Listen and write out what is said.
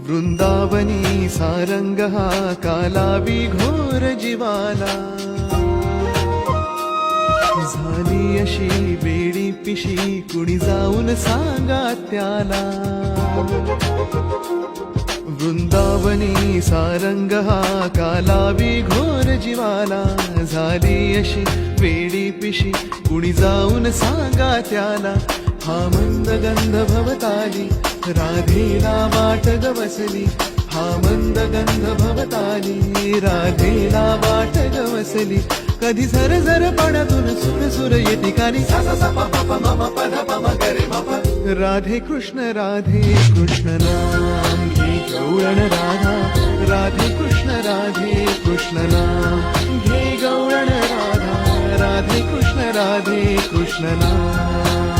वृंदावनी सारंग हा कालावी घोर जीवाला, झाली अशी वेडी पिशी कुणी जाऊन सांगा त्याला. वृंदावनी सारंग हा कालावी घोर जीवाला, झाली अशी वेडी पिशी कुणी जाऊन सांगा त्याला. हा मंद गंध भवताली राधेला वाट गवसली, हा मंद गंध भवताली राधेला वाट गवसली. कधी झर झर पाण्यातून सुर सुर येती कानी, सा सा सा पा पा पा मा मा पा धा पा मा ग रे मा पा. राधे कृष्ण नाम घे गवळण राधा, राधे कृष्ण नाम घे गवळण राधा, राधे कृष्ण नाम.